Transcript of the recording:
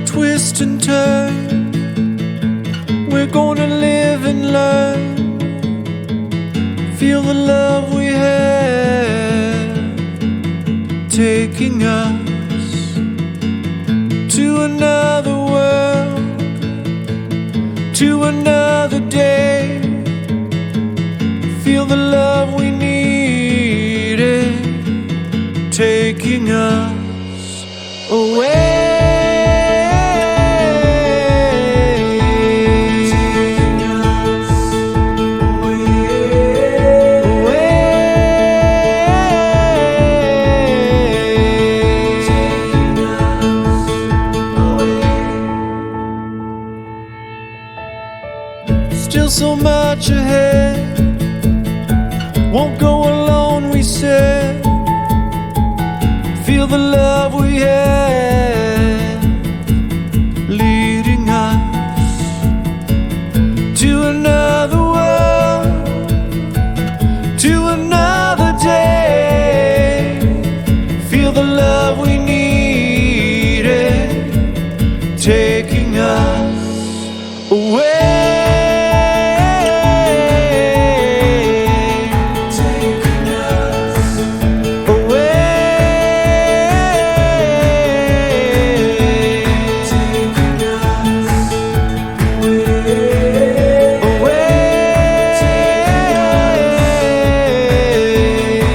twist and turn. We're gonna live and learn. Feel the love we have taking us to another world, to another day. Feel the love we needed taking us away. Still so much ahead. Won't go alone, we said. Feel the love we have leading us to another world, to another day. Feel the love we needed taking us away.